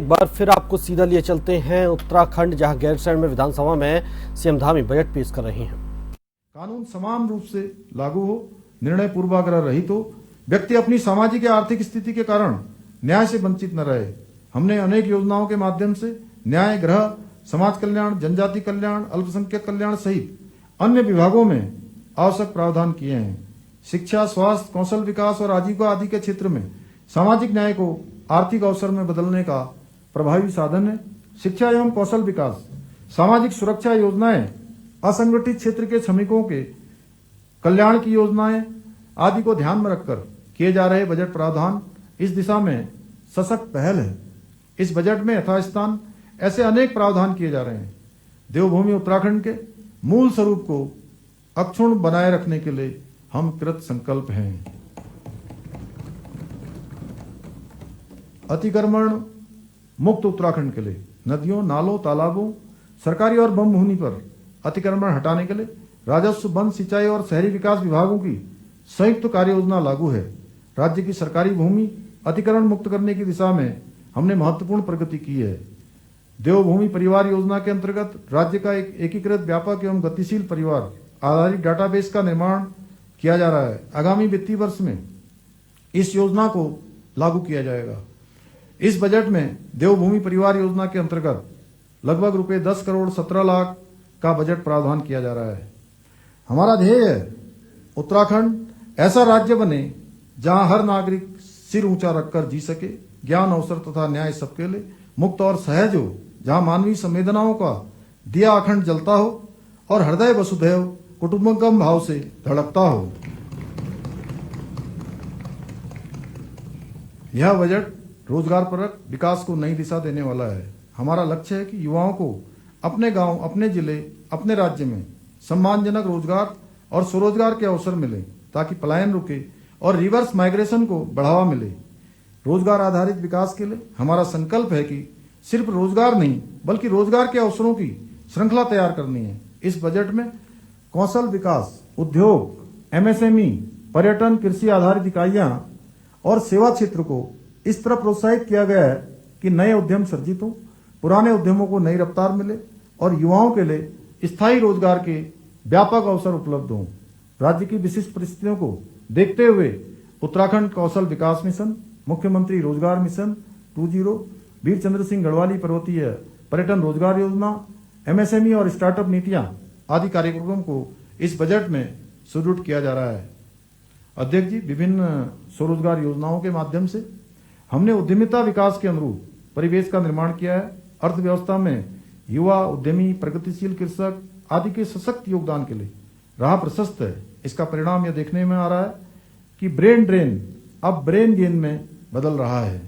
एक बार फिर आपको सीधा लिए चलते हैं उत्तराखंड, जहां गैरसैंण में विधानसभा में सीएम धामी बजट पेश कर रही हैं। कानून समान रूप से लागू हो, निर्णय पूर्वाग्रह रहित हो, व्यक्ति अपनी सामाजिक या आर्थिक स्थिति के कारण न्याय से वंचित न रहे। हमने अनेक योजनाओं के माध्यम से न्याय, गृह, समाज कल्याण, जनजाति कल्याण, अल्पसंख्यक कल्याण सहित अन्य विभागों में आवश्यक प्रावधान किए हैं। शिक्षा, स्वास्थ्य, कौशल विकास और आजीविका आदि के क्षेत्र में सामाजिक न्याय को आर्थिक अवसर में बदलने का प्रभावी साधन है। शिक्षा एवं कौशल विकास, सामाजिक सुरक्षा योजनाएं, असंगठित क्षेत्र के श्रमिकों के कल्याण की योजनाएं आदि को ध्यान में रखकर किए जा रहे बजट प्रावधान इस दिशा में सशक्त पहल है। इस बजट में यथास्थान ऐसे अनेक प्रावधान किए जा रहे हैं। देवभूमि उत्तराखंड के मूल स्वरूप को अक्षुण्ण बनाए रखने के लिए हम कृत संकल्प हैं। अतिक्रमण मुक्त उत्तराखंड के लिए नदियों, नालों, तालाबों, सरकारी और वन भूमि पर अतिक्रमण हटाने के लिए राजस्व, वन, सिंचाई और शहरी विकास विभागों की संयुक्त कार्य योजना लागू है। राज्य की सरकारी भूमि अतिक्रमण मुक्त करने की दिशा में हमने महत्वपूर्ण प्रगति की है। देवभूमि परिवार योजना के अंतर्गत राज्य का एक एकीकृत, व्यापक एवं गतिशील परिवार आधारित डाटाबेस का निर्माण किया जा रहा है। आगामी वित्तीय वर्ष में इस योजना को लागू किया जाएगा। इस बजट में देवभूमि परिवार योजना के अंतर्गत लगभग रुपए 10 करोड़ 17 लाख का बजट प्रावधान किया जा रहा है। हमारा ध्येय है उत्तराखंड ऐसा राज्य बने जहां हर नागरिक सिर ऊंचा रखकर जी सके, ज्ञान, अवसर तथा न्याय सबके लिए मुक्त और सहज हो, जहां मानवीय संवेदनाओं का दिया अखंड जलता हो और हृदय वसुधैव कुटुंबकम भाव से धड़कता हो। यह बजट रोजगारपरक विकास को नई दिशा देने वाला है। हमारा लक्ष्य है कि युवाओं को अपने गांव, अपने जिले, अपने राज्य में सम्मानजनक रोजगार और स्वरोजगार के अवसर मिले ताकि पलायन रुके और रिवर्स माइग्रेशन को बढ़ावा मिले। रोजगार आधारित विकास के लिए हमारा संकल्प है कि सिर्फ रोजगार नहीं बल्कि रोजगार के अवसरों की श्रृंखला तैयार करनी है। इस बजट में कौशल विकास, उद्योग, एमएसएमई, पर्यटन, कृषि आधारित इकाइयां और सेवा क्षेत्र को इस तरह प्रोत्साहित किया गया है कि नए उद्यम सर्जित हों, पुराने उद्यमों को नई रफ्तार मिले और युवाओं के लिए स्थायी रोजगार के व्यापक अवसर उपलब्ध हों। राज्य की विशिष्ट परिस्थितियों को देखते हुए उत्तराखंड कौशल विकास मिशन, मुख्यमंत्री रोजगार मिशन 2.0, वीर चंद्र सिंह गढ़वाली पर्वतीय पर्यटन रोजगार योजना, एमएसएमई और स्टार्टअप नीतियां आदि कार्यक्रमों को इस बजट में सुदृढ़ किया जा रहा है। अध्यक्ष जी, विभिन्न स्वरोजगार योजनाओं के माध्यम से हमने उद्यमिता विकास के अनुरूप परिवेश का निर्माण किया है। अर्थव्यवस्था में युवा, उद्यमी, प्रगतिशील कृषक आदि के सशक्त योगदान के लिए राह प्रशस्त है। इसका परिणाम यह देखने में आ रहा है कि ब्रेन ड्रेन अब ब्रेन गेन में बदल रहा है।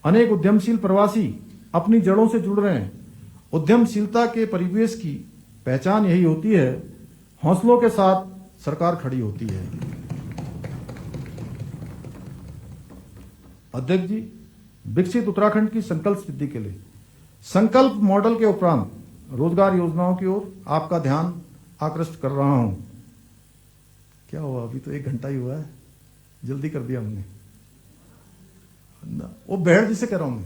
अनेक उद्यमशील प्रवासी अपनी जड़ों से जुड़ रहे हैं। उद्यमशीलता के परिवेश की पहचान यही होती है, हौसलों के साथ सरकार खड़ी होती है। अध्यक्ष जी, विकसित उत्तराखंड की संकल्प सिद्धि के लिए संकल्प मॉडल के उपरांत रोजगार योजनाओं की ओर आपका ध्यान आकृष्ट कर रहा हूं। क्या हुआ, अभी तो 1 घंटा ही हुआ है, जल्दी कर दिया हमने ना। वो बहर जिसे कह रहा हूं मैं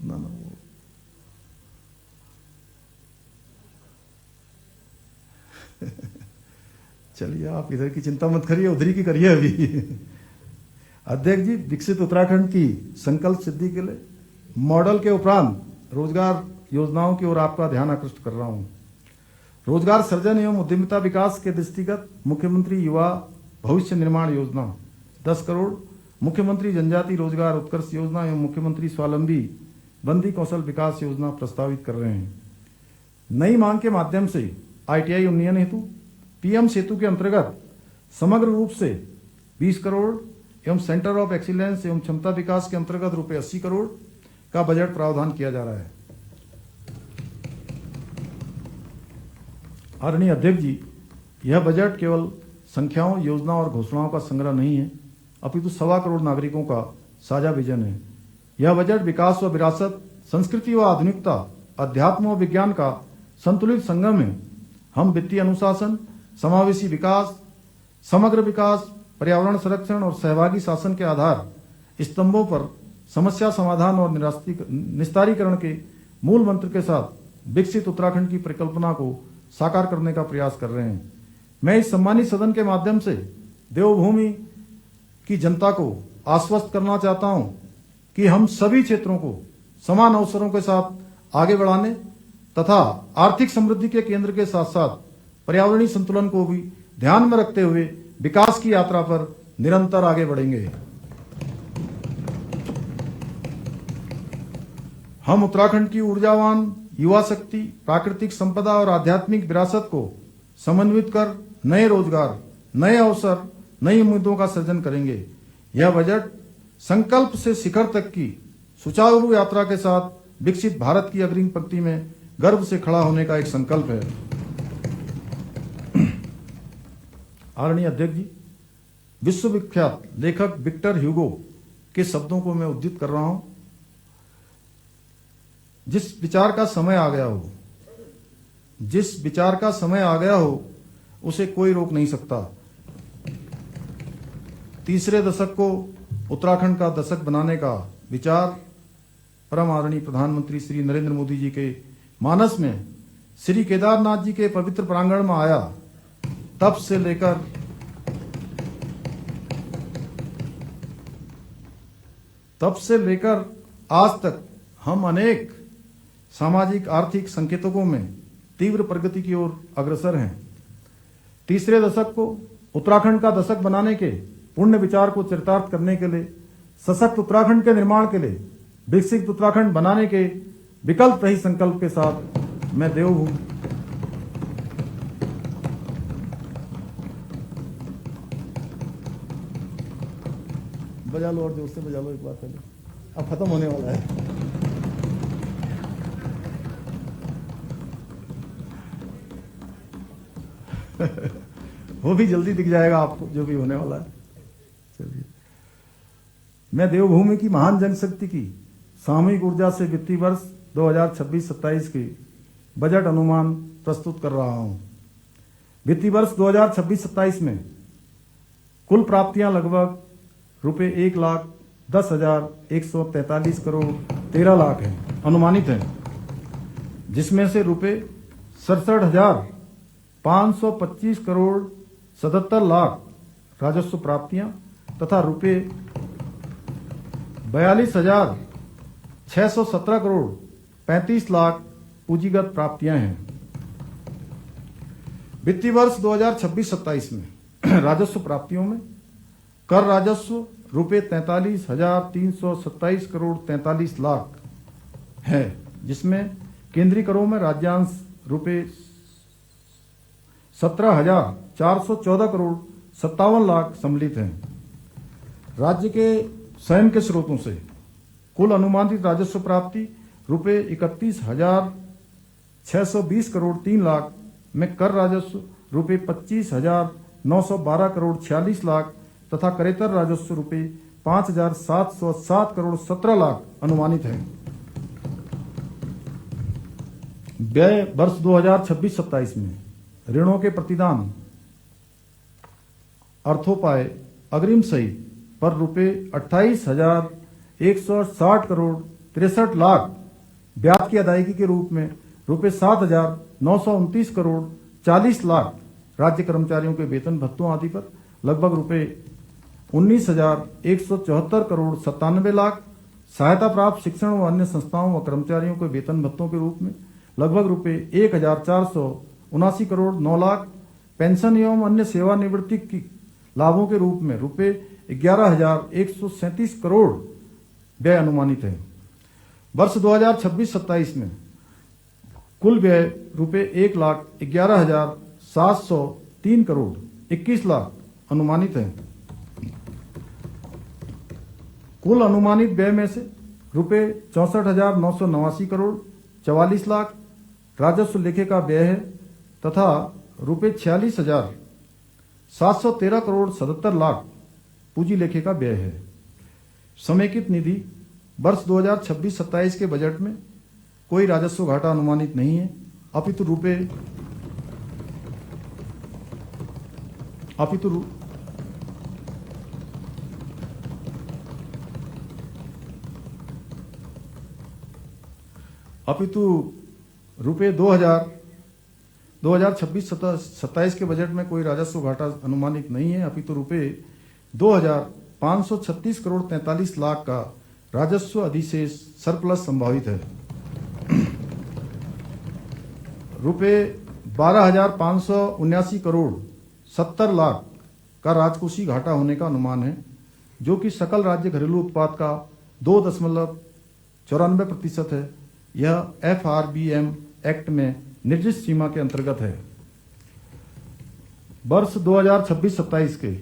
ना वो चलिए, आप इधर की चिंता मत करिए, उधर की करिए अभी। अध्यक्ष जी, विकसित उत्तराखंड की संकल्प सिद्धि के लिए मॉडल के उपरांत रोजगार योजनाओं की ओर आपका ध्यान आकृष्ट कर रहा हूं। रोजगार सृजन एवं उद्यमिता विकास के दृष्टिगत मुख्यमंत्री युवा भविष्य निर्माण योजना 10 करोड़, मुख्यमंत्री जनजाति रोजगार उत्कर्ष योजना एवं मुख्यमंत्री स्वावलंबी बंदी कौशल विकास योजना प्रस्तावित कर रहे हैं। नई मांग के माध्यम से ITI उन्नयन हेतु PM सेतु के अंतर्गत समग्र रूप से 20 करोड़ एवं सेंटर ऑफ एक्सीलेंस एवं क्षमता विकास के अंतर्गत रुपए 80 करोड़ का बजट प्रावधान किया जा रहा है। आदरणीय अध्यक्ष जी, यह बजट केवल संख्याओं, योजना और घोषणाओं का संग्रह नहीं है, अपितु 1.25 करोड़ नागरिकों का साझा विजन है। यह बजट विकास व विरासत, संस्कृति व आधुनिकता, अध्यात्म व विज्ञान का संतुलित संगम है। हम वित्तीय अनुशासन, समावेशी विकास, समग्र विकास, पर्यावरण संरक्षण और सहभागी शासन के आधार स्तंभों पर समस्या समाधान और निस्तारीकरण के मूल मंत्र के साथ विकसित उत्तराखंड की परिकल्पना को साकार करने का प्रयास कर रहे हैं। मैं इस सम्मानित सदन के माध्यम से देवभूमि की जनता को आश्वस्त करना चाहता हूं कि हम सभी क्षेत्रों को समान अवसरों के साथ आगे बढ़ाने तथा आर्थिक समृद्धि के केंद्र के साथ साथ पर्यावरणीय संतुलन को भी ध्यान में रखते हुए विकास की यात्रा पर निरंतर आगे बढ़ेंगे। हम उत्तराखंड की ऊर्जावान युवा शक्ति, प्राकृतिक संपदा और आध्यात्मिक विरासत को समन्वित कर नए रोजगार, नए अवसर, नई उम्मीदों का सृजन करेंगे। यह बजट संकल्प से शिखर तक की सुचारू यात्रा के साथ विकसित भारत की अग्रिम पंक्ति में गर्व से खड़ा होने का एक संकल्प है। आदरणीय अध्यक्ष जी, विश्वविख्यात लेखक विक्टर ह्यूगो के शब्दों को मैं उद्धृत कर रहा हूं। जिस विचार का समय आ गया हो उसे कोई रोक नहीं सकता। तीसरे दशक को उत्तराखंड का दशक बनाने का विचार परम आदरणीय प्रधानमंत्री श्री नरेंद्र मोदी जी के मानस में श्री केदारनाथ जी के पवित्र प्रांगण में आया। तब से लेकर आज तक हम अनेक सामाजिक आर्थिक संकेतकों में तीव्र प्रगति की ओर अग्रसर हैं। तीसरे दशक को उत्तराखंड का दशक बनाने के पुण्य विचार को चरितार्थ करने के लिए, सशक्त उत्तराखंड के निर्माण के लिए, विकसित उत्तराखंड बनाने के विकल्प रहित संकल्प के साथ मैं देवभूमि बजा लो और जोर से बजा लो एक बार पहले, अब खत्म होने वाला है। वो भी जल्दी दिख जाएगा आपको जो भी होने वाला है। चलिए, मैं देवभूमि की महान जनशक्ति की सामूहिक ऊर्जा से वित्तीय वर्ष 2026-27 की बजट अनुमान प्रस्तुत कर रहा हूं। वित्तीय वर्ष 2026-27 में कुल प्राप्तियां लगभग रुपए 1,10,143 करोड़ 13 लाख है, अनुमानित है, जिसमें से रुपए 67,525 करोड़ 77 लाख राजस्व प्राप्तियां तथा रुपए 42,617 करोड़ 35 लाख पूंजीगत प्राप्तियां हैं। वित्तीय वर्ष 2026-27 में राजस्व प्राप्तियों में कर राजस्व रुपए 43,327 करोड़ 43 लाख है, जिसमें केंद्रीय करों में राज्यांश रुपए 17,414 करोड़ 57 लाख सम्मिलित हैं। राज्य के स्वयं के स्रोतों से कुल अनुमानित राजस्व प्राप्ति रुपए 31,620 करोड़ 3 लाख में कर राजस्व रुपए 25,912 करोड़ 46 लाख तथा करेतर राजस्व रुपए 5,707 करोड़ 17 लाख अनुमानित है। व्यय वर्ष 2026-27 में ऋणों के प्रतिदान अर्थोपाय अग्रिम सहित पर रुपए 28,160 करोड़ 63 लाख, ब्याज की अदायगी के रूप में रुपए 7,929 करोड़ 40 लाख, राज्य कर्मचारियों के वेतन भत्तों आदि पर लगभग रुपए 19,174 करोड़ 97 लाख, सहायता प्राप्त शिक्षण व अन्य संस्थाओं व कर्मचारियों के वेतन भत्तों के रूप में लगभग रुपए 1,479 करोड़ 9 लाख, पेंशन एवं अन्य सेवानिवृत्ति की लाभों के रूप में रुपए 11,137 करोड़ व्यय अनुमानित है। वर्ष 2026-27 में कुल व्यय रुपए 1,11,703 करोड़ 21 लाख अनुमानित है। कुल अनुमानित व्यय में से रुपए 64,989 करोड़ 44 लाख राजस्व लेखे का व्यय है तथा रुपए 46,713 करोड़ 77 लाख पूंजी लेखे का व्यय है। समेकित निधि वर्ष 2026-27 के बजट में कोई राजस्व घाटा अनुमानित नहीं है, अपितु अपितु रुपये 2026-27 के बजट में कोई राजस्व घाटा अनुमानित नहीं है, अपितु रुपये 2,536 करोड़ 43 लाख का राजस्व अधिशेष सरप्लस संभावित है। रुपये 12,579 करोड़ 70 लाख का राजकोषीय घाटा होने का अनुमान है, जो कि सकल राज्य घरेलू उत्पाद का 2.94% है। यह FRBM एक्ट में निर्दिष्ट सीमा के अंतर्गत है। वर्ष 2026-27 के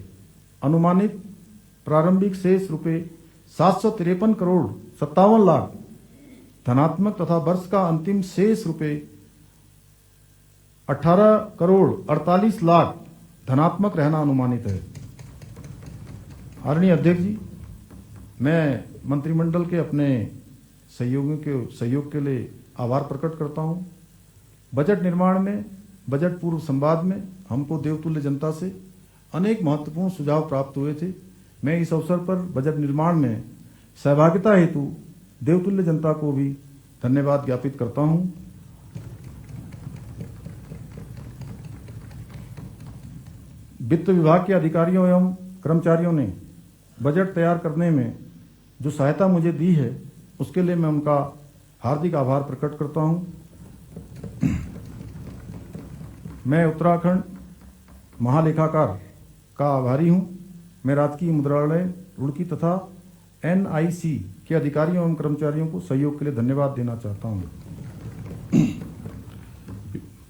अनुमानित प्रारंभिक शेष रुपये 753 करोड़ 57 लाख धनात्मक तथा वर्ष का अंतिम शेष रुपये 18 करोड़ 48 लाख धनात्मक रहना अनुमानित है। आदरणीय अध्यक्ष जी, मैं मंत्रिमंडल के अपने सहयोगियों के सहयोग के लिए आभार प्रकट करता हूं। बजट निर्माण में, बजट पूर्व संवाद में हमको देवतुल्य जनता से अनेक महत्वपूर्ण सुझाव प्राप्त हुए थे। मैं इस अवसर पर बजट निर्माण में सहभागिता हेतु देवतुल्य जनता को भी धन्यवाद ज्ञापित करता हूं। वित्त विभाग के अधिकारियों एवं कर्मचारियों ने बजट तैयार करने में जो सहायता मुझे दी है, उसके लिए मैं उनका हार्दिक आभार प्रकट करता हूं। मैं उत्तराखंड महालेखाकार का आभारी हूं। मैं राजकीय मुद्रालय रुड़की तथा NIC के अधिकारियों एवं कर्मचारियों को सहयोग के लिए धन्यवाद देना चाहता हूं।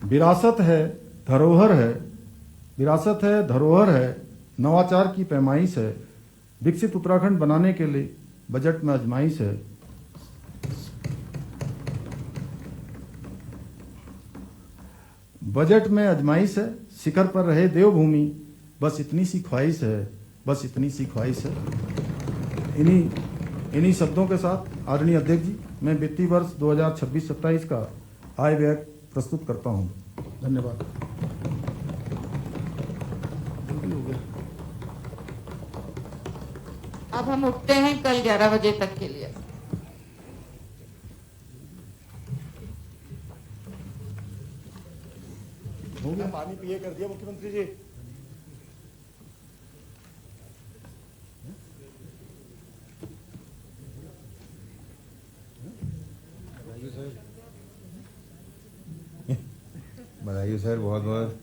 विरासत है, धरोहर है, नवाचार की पैमाइश है। विकसित उत्तराखंड बनाने के लिए बजट में आजमाइश है। बजट में आजमाइश है, शिखर पर रहे देवभूमि, बस इतनी सी ख्वाहिश है। इन्हीं शब्दों के साथ आदरणीय अध्यक्ष जी, मैं वित्तीय वर्ष 2026-27 का आय व्यय प्रस्तुत करता हूं। धन्यवाद। अब हम उठते हैं कल 11 बजे तक के लिए। पानी पिए कर दिया मुख्यमंत्री जी। बधाई सर, बहुत बहुत।